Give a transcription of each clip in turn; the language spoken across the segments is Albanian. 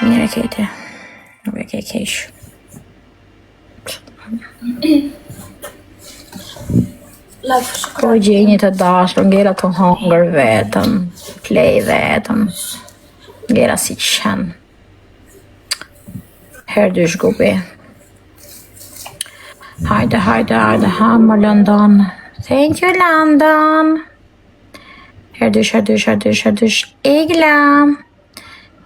Mire keti. Nuk e ke keq. Po gjeni të dashur, ngera të hongër vetëm, plej vetëm, ngera si qenë. Herë dy shgupi. Hajde, hamër London. Thank you, London. Herë dysh, Igla.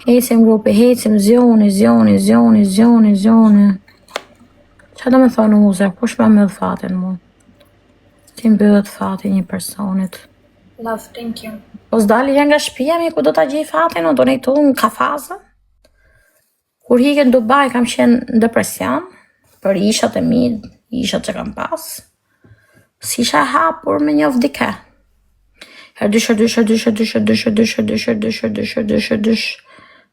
Hecim grupi, hecim, zjoni. Qa do me thonë muze, kush me dhe fatin mu? Ti mbyllet fatin një personit. Love, thank you. Po s'dali nga shtëpia mi ku do ta gjej fatin, unë do ne këtu në kafazë. Kur hike në Dubai kam qenë në depresion, për ishat e mi, ishat që kam pas. Si isha hapur me një vdike. Herë dysh.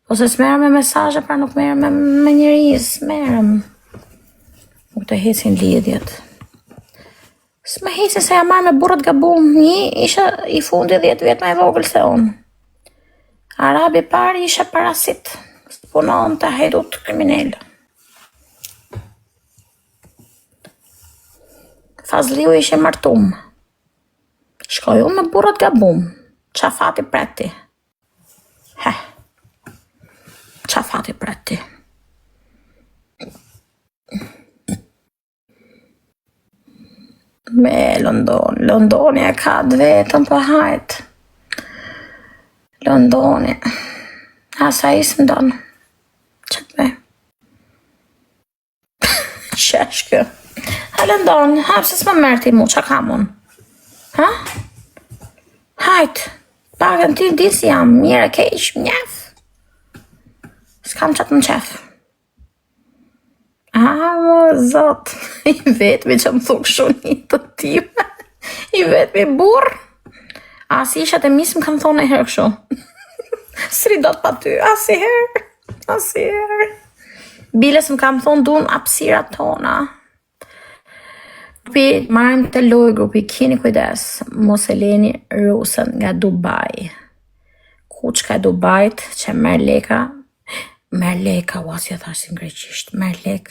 Ose s'merëm me mesazhe, pra nuk merëm me njerëz, merëm. Nuk të hesin lidhjet. S'me hesin se jam marrë me burrat gabum, një isha i fundi 10 vjet më e vogël se unë. Arabi pari isha parasit, punon të hedut kriminal. Fazliu ishe martum. Shkoj unë me burrat gabum, qa fati preti. Qa fati preti. Me Londoni e ka të vetëm për hajt. Londoni. Asa isë ndonë. Qëtë me? Sheshkë. Ha London, hapë se s'ma mërë ti mu, qa kam unë? Ha? Hajt. Pakën ti di si jam, mire keq, mjef. S'kam qatë në qef. Mo, zot, i vetëmi që më thukë shumë të time. I vetëmi burë. As ishat e misë më kanë thonë e herë këshu. Sri do të pa ty, asiherë. Biles më kam thonë dun apsira tona. Grupi, marrim të loj grupi, kini kujdes, mos e leni rusën nga Dubai. Kuçka e Dubajt që merë leka, wasja thashin greqisht, merë lek,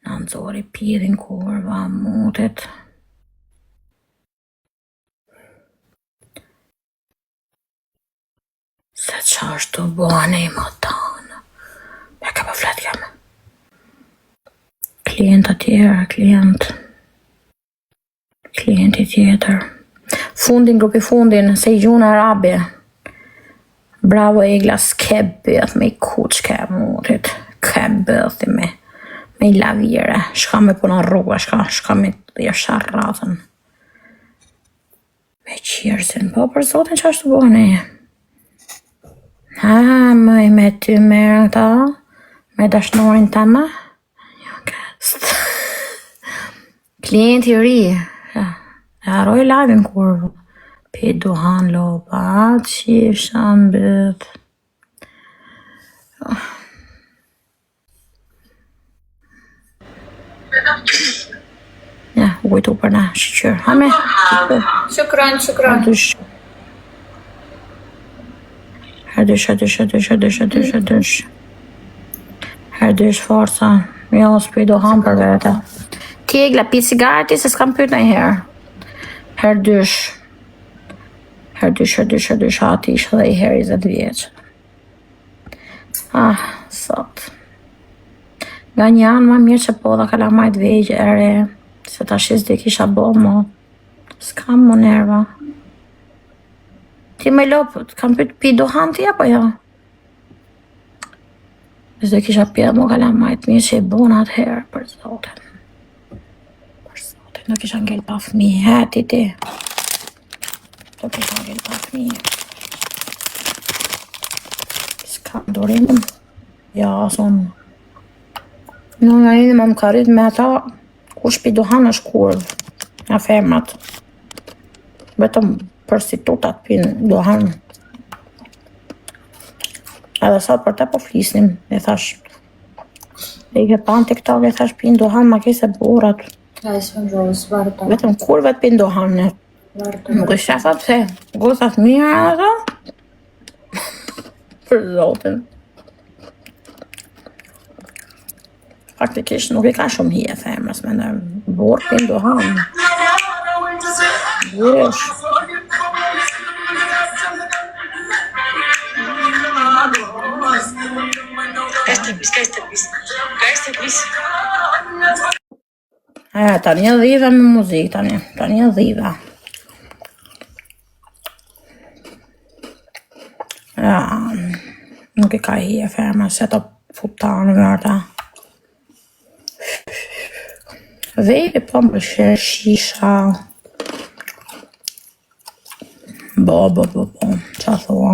në nëzori pirin kurva, mutet. Se qa është të buane i më tanë. Be ka për flet jam. Klient atjera, klienti tjetër. Grupi fundin, se i gjuna Arabi. Bravo Egla, s'ke bëth me i kuçke mutit. Ke bëth me i lavire. Shka me punon rruga, shka me të jashar ratën. Me qirësin, po për zotin që është të buane. Me ty merë këta, me dashnorin të më. Klienti ri, e arroj lavin kur pe duhan lopa, qisha mbët. Ja, u kujtu për na, shqyr. Hame. Shukran. Herdysh forca. Jo, s'pi duhan për vete. Tegla, pi cigareti se s'kam pyt në herë. Herdysh, ati isha dhe i herë 20 vjeqë. Sot. Nga një anë ma mirë që po dhe kalamajt vejgjë ere, se ta shiz dhe kisha bo mo. S'kam më nerva. Ti me lopë, kam pyt pi duhan ti apo jo? Dhe kisha pjedh mo kalamajt mirë që i bon atë herë për zotin. Nuk isha ngell pa fëmi, heti ti. Nuk isha ngell pa fëmi. S'ka dorimin. Ja, ason. Në nga një më ka rrit me ata, kush pi duhan është kurv. Nga femrat. Vetëm prostitutat pin duhan. Edhe sot për te po flisnim. E thash, e ke pan TikTok, e thash pin duhan, ma kese burat. Vetëm kurvet pindohan në. Nuk është shafa pëse gozat mirë ato. Për zotin. Faktikisht nuk I ka shumë hije femrës, mendoj. Burr pin do han. Burri është. Tani e dhive me muzikë, tani e dhive. Ja, nuk I ka hije femrës, se të futtanë vërta. Vepi po më pëlqen shisha. Bo, qa thua?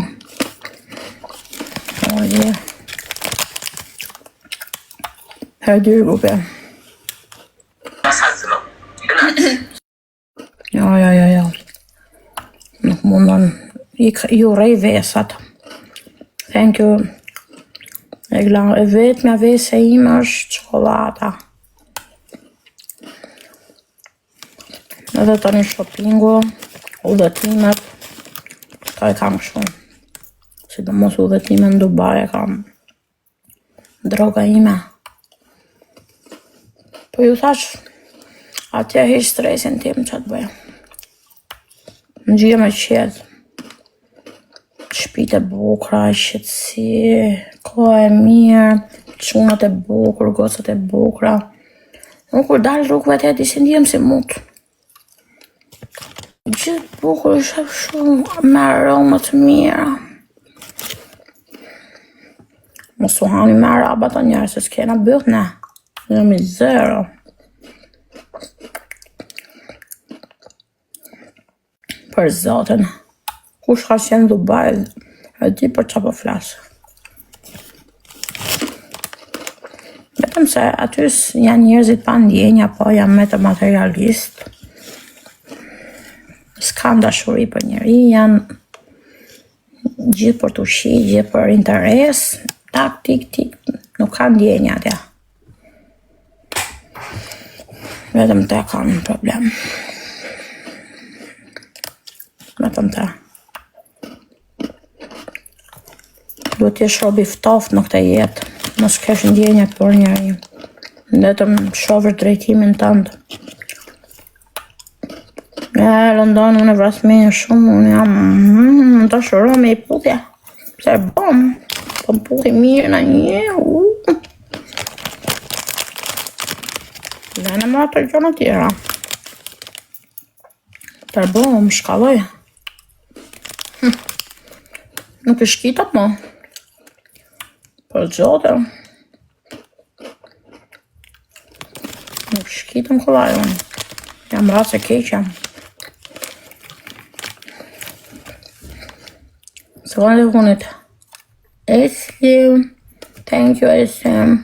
Oje. Her dyr grupe. Jo. Nuk mundon. Ju rej vesat. Thank you. E vetëmja vese ime është çokolata. Edhe tani shoppingu, udhëtimet, ta I kam shumë. Sidomos udhëtime në Dubai e kam droga ime. Po ju thash, atje hiq stresin tim që të bëj. Në gjie me qetë. Shpite bukra, qetësi, koha e mirë, çunat e bukur, gocat e bukra. Unë kur dalë rrugëve të di si ndihem si mut. Gjithë bukur është shumë me aroma të mira. Mos u hani me araba të njerë, se s'kena bëth ne. Jemi zero. Për zotin. Kush ka qenë Dubai, e di për qa po flasë. Vetëm se aty janë njerëzit pa ndjenja, po janë me të materialist. S'kan dashuri për njeri, janë gjithë për të shi, gjithë për interes, tik, nuk kanë ndjenja atja. Vetëm te kanë problem. Vetëm te. Duhet t'jesh robi ftoft në këtë jetë, mos kesh ndjenja për njeri. Vetëm shohësh drejtimin tënd. London, unë e vrasmenja shumë, unë jam të shëro me I putja. Se bom, po më puti mirë në një. Dhe në më të gjona tjera. Të bom, shkalloj. Nuk I shkitat mo. Për gjote. Nuk shkitëm këllaj unë. Jam rase keqja. Se vënë dhe hunit. Eslim. Thank you, Eslim.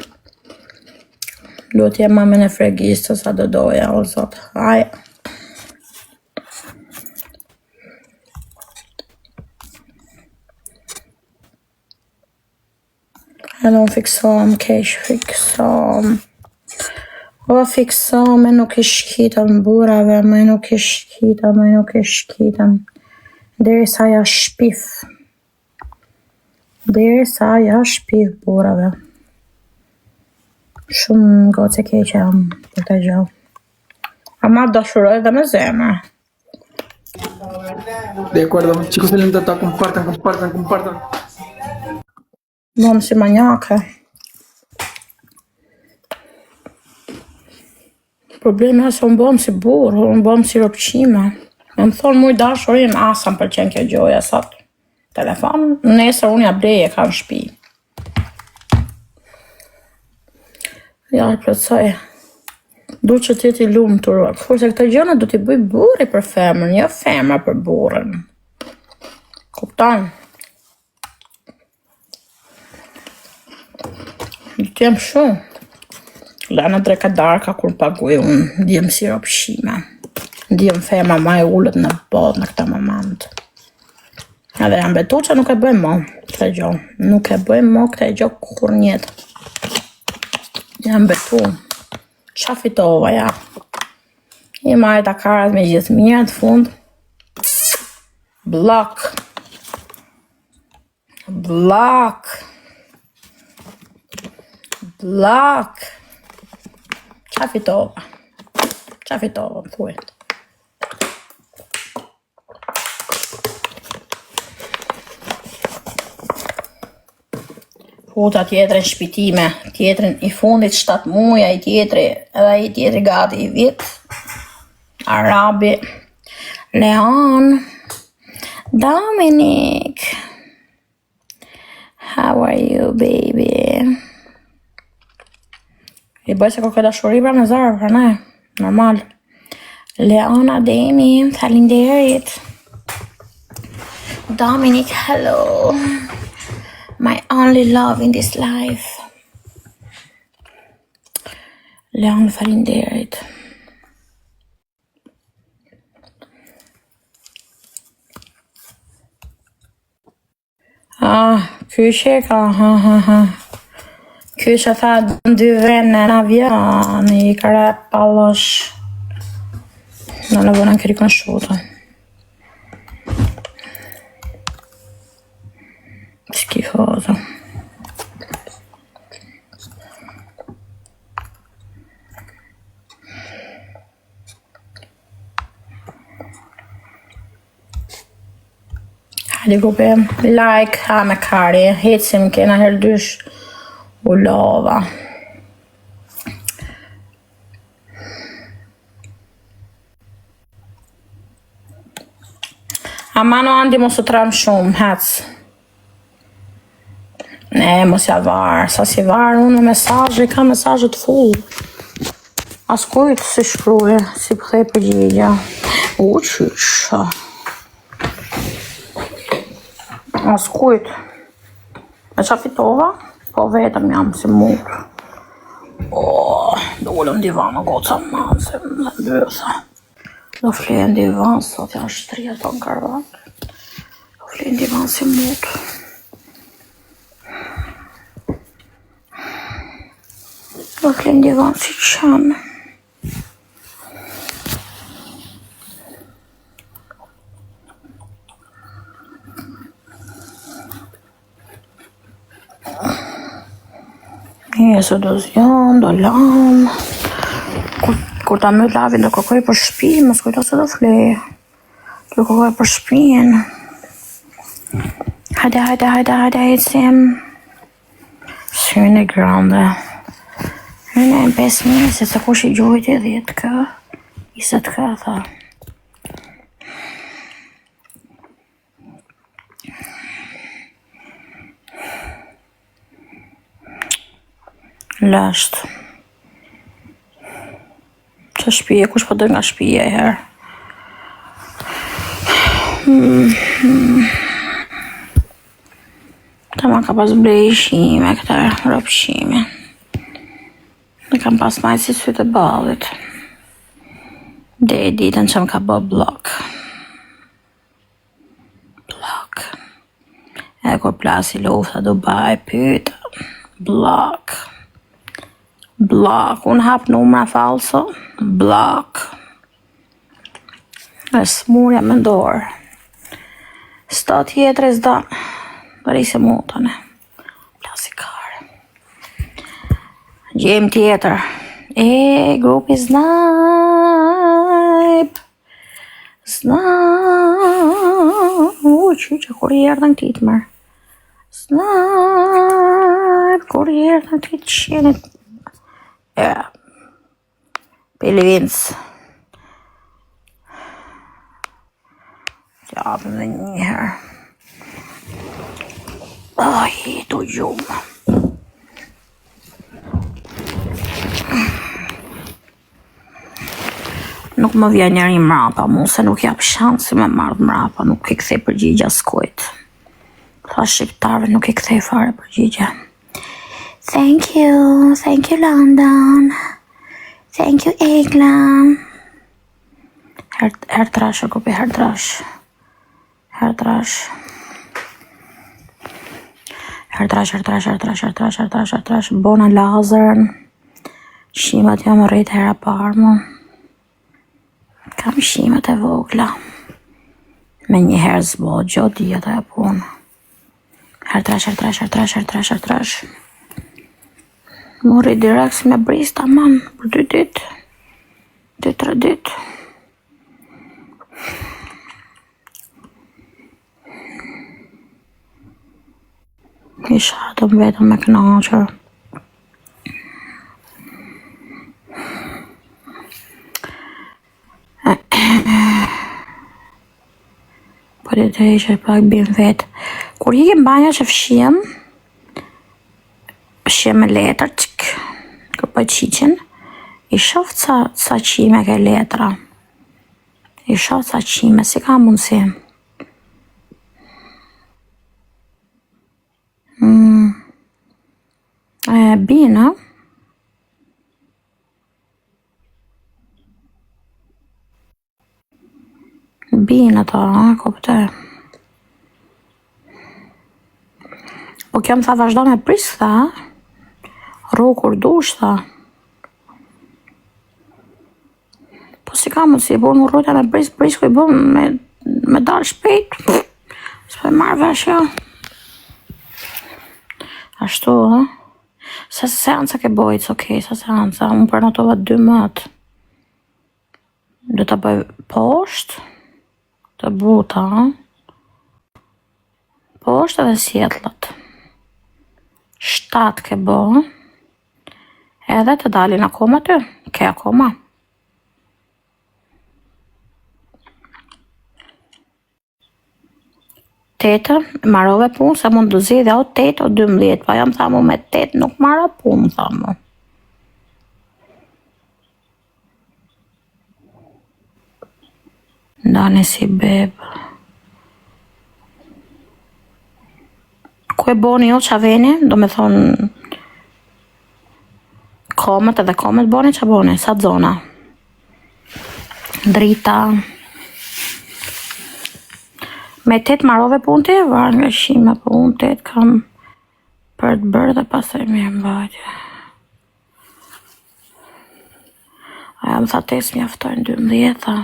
Do t'jem mamin e fregistë sa do doja, o zot. Aj. Edhe unë fiksom, kesh fiksom. O fiksom, me nuk I shkitëm burave, me nuk I shkitëm. Deri sa ja shpif. Burave. Shumë goce keqe për të gjë. Ama dashuroj dhe me zemër. De acuerdo, chicos del Intata, compartan. Bom si manjake. Problemi është unë bom si burë, unë bom si ropqime. Me më thonë muj dashurin, asa më pëlqen kjo gjoja sot. Telefon, nesër unë ja bleje ka në shpi. Ja, plëtsoj. Du që ti lumë të rrë. Kurse këta gjëna du t'i bëj burri për femrën, jo femra për burën. Kuptan? Du t'jem shumë. Lana dreka darka kur paguj unë, ndjem si ropshime. Ndjem femra ma e ullët në botë në këta moment. Edhe jam betu që nuk e bëjmë mo këtë gjo. Nuk e bëjmë mo këtë gjo kur njetë. Jam betu. Qa fitova, ja. I marrë të karat me gjithë mirë të fund. Blok. Qa fitova? Më thuaj. Futa tjetrin shpitime, tjetrin i fundit 7 muja, i tjetri gati i vit. Arabi. Leon. Dominic. How are you, baby? I bëj se kërkoj dashuri pra në zarë, pra ne. Normal. Leona Demi, falinderit. Dominic, hello. My only love in this life. Leon, falinderit. Ky sheka, Ky që tha 2 vene në avion, i kare palosh. Non l'avevo neanche riconosciuto. Schifoso. Hadi grupe, like, ha me kari, hecim kena her dysh u lova. Amano Andi mos u tram shumë, hec. Ne, mos ja varë, sa si varë, unë mesazhe, ka mesazhet full. As kujt si shkruje, si pëthej përgjigja. Qysha. As kujt. E qa fitova? Po vetëm jam si murë. Dollëm divan në goca manë, se më bëtha. Do flenë divan, sot janë shtria të në karvat. Do flenë divan si mut. Do flenë divan si qanë. Se do zjon, do lam. Kur ta myt lavin do kërkoj për shtëpi, mos kujto se do flej. Do kërkoj për shtëpin. Hajde, ecim. Syne grande. Syne 5.000, se kush i gjojti 10k. 20k, tha. Lasht. Që shpije, kush po dër nga shpije e herë. Ta ma ka pas blejshime këta ropshime. Në kam pas majtë si sytë e balit. Dhe e ditën që më ka bë blok. E kur plasi lufta Dubai, pyta. Blok. Unë hap numra falso. Blok. E smurja me dorë. Sta tjetër e zda. Bari se mutane. Plasikare. Gjem tjetër. Grupi Snipe. Që kur i erdhën këtit mërë. Snipe. Kur i erdhën këtit qenit. Pelevins. Gjabëm dhe njëherë. Tu gjumë. Nuk më vjen njëri mrapa mu, se nuk jap shansi me marrë mrapa, nuk i kthej përgjigja s'kujt. Tha shqiptarve nuk i kthej fare përgjigja. Thank you London. Thank you Eglam. Her trash o grupi, her trash. Bona Lazarën. Shimat jam rrit hera parë. Kam shimat e vogla. Me një herë zbo, gjo dhjeta e punë. Her trash. Mori direkt si me bris tamam për 2 ditë. 2-3 ditë. Isha të vetëm me kënaqur. Po të të ishe pak bim vetë. Kur hikim banja që fshiem me letër kërpoj qiqin, i shoft sa qime ke letra. I shoft sa qime, si ka mundësi. Bina. Bina ta, kuptoj. Po kjo më tha vazhdo me pris, tha. Ru kur dush, tha. Po si ka mundësi, po në rrujta me pris ku i bo me dalë shpejt. S'po e marrë vesh jo. Ashtu, ha? Sa seansa ke bojt, okej, sa seansa. Unë përnotova 2 mëtë. Do të bëj poshtë, të buta, poshtë edhe sjetlat. 7 ke bo, edhe të dalin akoma ty, ke akoma. Tetë, marrove punë, se mund të zidhe o 8 o 12, pa jam thamu me 8 nuk marra punë, thamu. Ndani si bebë. Ku e boni jo qa veni, do me thonë komët edhe komët boni qa boni, sa zona. Drita. Me 8 marrove punë ti, varë nga shime punë, 8 kam për të bërë dhe pasaj mirë mbajtje. Aja më tha 8 mjaftojnë 12, tha.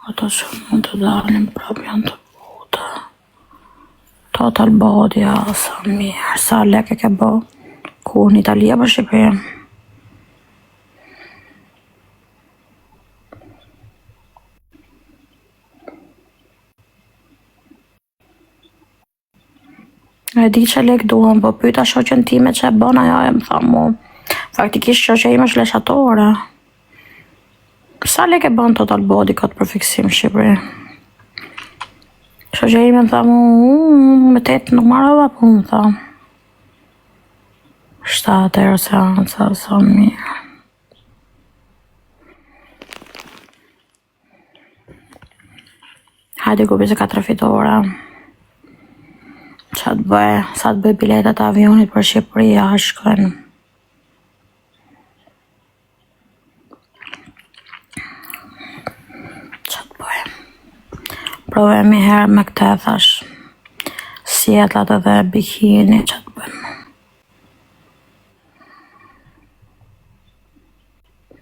Ato që mund të dalin prapë janë të buta. Total body, sa mirë, sa leke ke bo. Ku në Italia për Shqipëri. E di që lek duhem, po pyta shoqen time që e bon ajo e më tha mu. Faktikisht shoqe ime është leshatore. Sa lek e bon total body këtë për fiksim Shqipëri? Shoqe ime më tha mu, me 8 nuk marrova po më tha. 7 euro seansa, sa mirë. Hajde gubi se 4 fitore. Sa të bëj biletat e avionit për Shqipëri, a shkojnë. Sa të bëj. Provojmë një herë me këte, thash. Sjetlat edhe bikini, sa të bëjmë.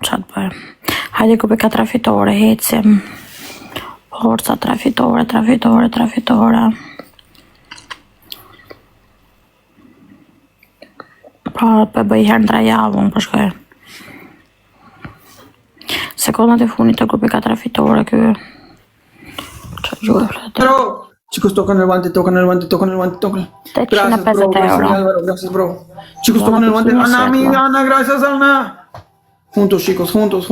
Sa të bëjmë. Hajde kupi 4 fitore, hecim. Forca, 3 fitore, 3 fitore, 3 fitore. Pra, për bëj herë në 3 javë, unë përshkoj. Sekundat e funit të grupi 4 fitore, kjo. Që gjuhë e fletë. Bro, chicos, tocan el guante, tocan el guante, tocan el guante, tocan. 850 euro. Gracias, bro. Chicos, tocan el guante. Ana, amiga, Ana, gracias, Ana. Juntos, chicos, juntos, juntos.